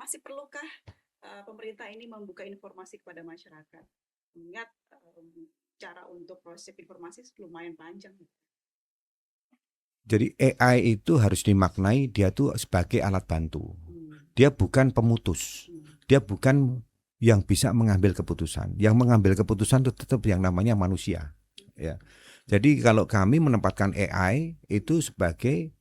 masih perlukah pemerintah ini membuka informasi kepada masyarakat? Mengingat cara untuk proses informasi lumayan panjang. Jadi AI itu harus dimaknai dia tuh sebagai alat bantu. Dia bukan pemutus. Dia bukan yang bisa mengambil keputusan. Yang mengambil keputusan itu tetap yang namanya manusia. Ya. Jadi kalau kami menempatkan AI itu sebagai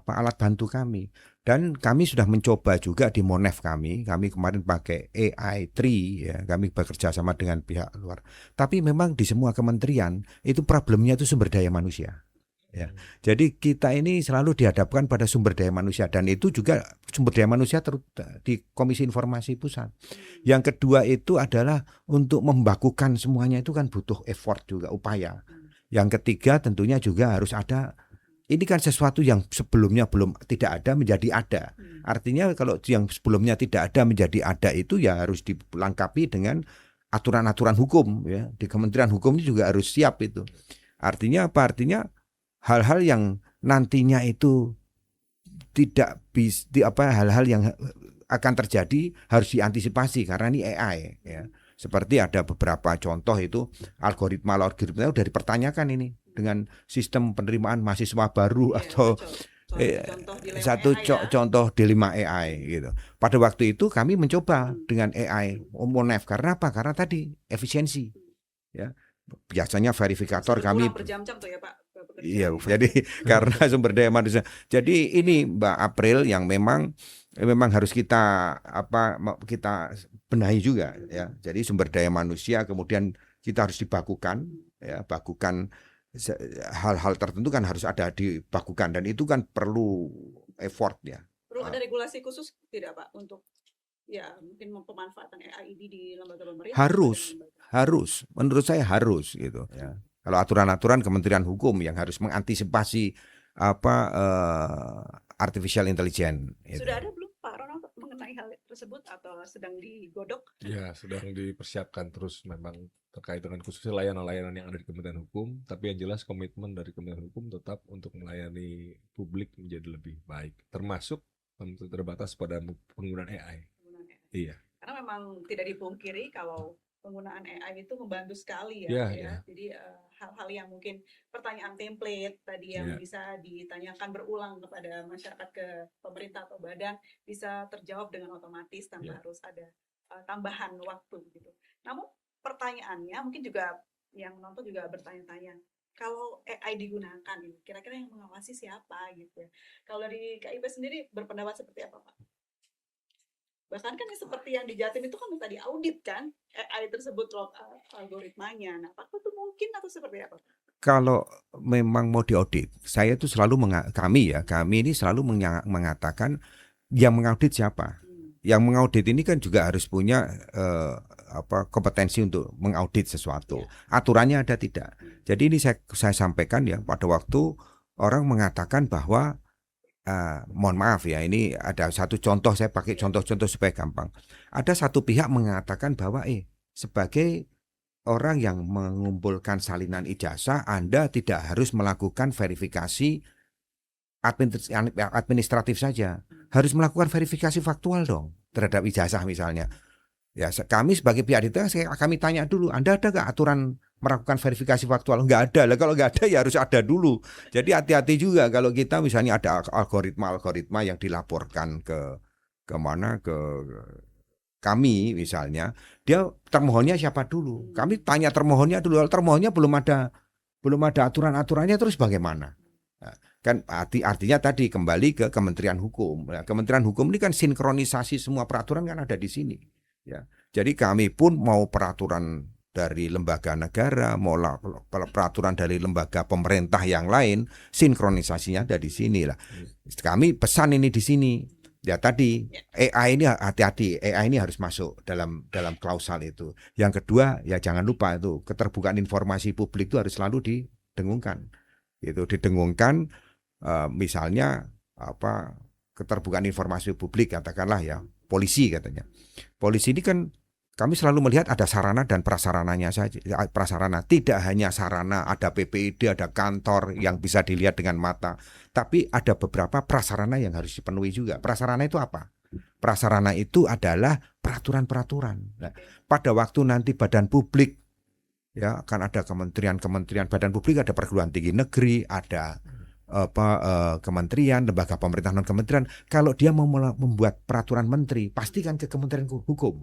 alat bantu kami. Dan kami sudah mencoba juga di Monef kami kemarin pakai AI Tree, ya, kami bekerja sama dengan pihak luar. Tapi memang di semua kementerian itu problemnya itu sumber daya manusia. Ya. Jadi kita ini selalu dihadapkan pada sumber daya manusia, dan itu juga sumber daya manusia di Komisi Informasi Pusat. Yang kedua itu adalah untuk membakukan semuanya itu kan butuh effort juga, upaya. Yang ketiga tentunya juga harus ada, ini kan sesuatu yang sebelumnya belum tidak ada menjadi ada. Artinya kalau yang sebelumnya tidak ada menjadi ada itu ya harus dilengkapi dengan aturan-aturan hukum, ya. Di Kementerian Hukum ini juga harus siap itu. Artinya apa? Artinya hal-hal yang nantinya itu tidak hal-hal yang akan terjadi harus diantisipasi karena ini AI, ya. Seperti ada beberapa contoh itu algoritma itu udah dipertanyakan ini dengan sistem penerimaan mahasiswa baru, atau contoh dilema AI gitu. Pada waktu itu kami mencoba dengan AI Monef karena apa? Karena tadi efisiensi, ya. Biasanya verifikator kami berjam-jam tuh ya Pak. Iya, jadi karena sumber daya manusia. Jadi ini Mbak April yang memang harus kita benahi juga, ya. Jadi sumber daya manusia kemudian kita harus dibakukan, ya, bakukan hal-hal tertentu kan harus ada dibakukan, dan itu kan perlu effort, ya. Perlu ada regulasi khusus tidak Pak untuk ya mungkin pemanfaatan AI di lembaga pemerintah? Harus, menurut saya harus gitu, ya. Kalau aturan-aturan Kementerian Hukum yang harus mengantisipasi artificial intelligence. Sudah ada belum Pak Ronald mengenai hal tersebut atau sedang digodok? Ya, sedang dipersiapkan terus memang terkait dengan khususnya layanan-layanan yang ada di Kementerian Hukum. Tapi yang jelas komitmen dari Kementerian Hukum tetap untuk melayani publik menjadi lebih baik, termasuk terbatas pada penggunaan AI. Iya. Karena memang tidak dipungkiri kalau penggunaan AI itu membantu sekali ya. Jadi hal-hal yang mungkin pertanyaan template tadi yang bisa ditanyakan berulang kepada masyarakat ke pemerintah atau badan bisa terjawab dengan otomatis tanpa harus ada tambahan waktu gitu. Namun pertanyaannya mungkin juga yang nonton juga bertanya-tanya, kalau AI digunakan kira-kira yang mengawasi siapa gitu ya. Kalau dari KIP sendiri berpendapat seperti apa Pak? Bahkan kan seperti yang di Jatim itu kan tadi audit kan AI tersebut algoritmanya. Nah, apakah itu mungkin atau seperti apa? Kalau memang mau diaudit, saya itu selalu kami ini selalu mengatakan yang mengaudit siapa. Yang mengaudit ini kan juga harus punya kompetensi untuk mengaudit sesuatu. Aturannya ada tidak. Jadi ini saya sampaikan ya, pada waktu orang mengatakan bahwa mohon maaf ya, ini ada satu contoh, saya pakai contoh-contoh supaya gampang. Ada satu pihak mengatakan bahwa sebagai orang yang mengumpulkan salinan ijazah, Anda tidak harus melakukan verifikasi administratif saja, harus melakukan verifikasi faktual dong terhadap ijazah misalnya. Ya, kami sebagai pihak itu kami tanya dulu, Anda ada nggak aturan melakukan verifikasi faktual? Nggak ada lah. Kalau nggak ada ya harus ada dulu. Jadi hati-hati juga kalau kita misalnya ada algoritma yang dilaporkan ke kami misalnya, dia termohonnya siapa dulu? Kami tanya termohonnya dulu. Kalau termohonnya belum ada aturan-aturannya, terus bagaimana? Nah, kan artinya tadi kembali ke Kementerian Hukum. Nah, Kementerian Hukum ini kan sinkronisasi semua peraturan kan ada di sini. Ya, jadi kami pun mau peraturan dari lembaga negara, mau peraturan dari lembaga pemerintah yang lain, sinkronisasinya ada di sini lah. Kami pesan ini di sini. Ya tadi AI ini hati-hati, AI ini harus masuk dalam klausal itu. Yang kedua ya jangan lupa itu keterbukaan informasi publik itu harus selalu didengungkan. Itu didengungkan, misalnya keterbukaan informasi publik katakanlah ya. Polisi katanya. Polisi ini kan kami selalu melihat ada sarana dan prasarananya saja. Prasarana tidak hanya sarana, ada PPID, ada kantor yang bisa dilihat dengan mata, tapi ada beberapa prasarana yang harus dipenuhi juga. Prasarana itu apa? Prasarana itu adalah peraturan-peraturan. Nah, pada waktu nanti badan publik, ya akan ada kementerian-kementerian, badan publik ada perguruan tinggi negeri, ada kementerian, lembaga pemerintahan non kementerian. Kalau dia mau membuat peraturan menteri, pastikan ke Kementerian Hukum.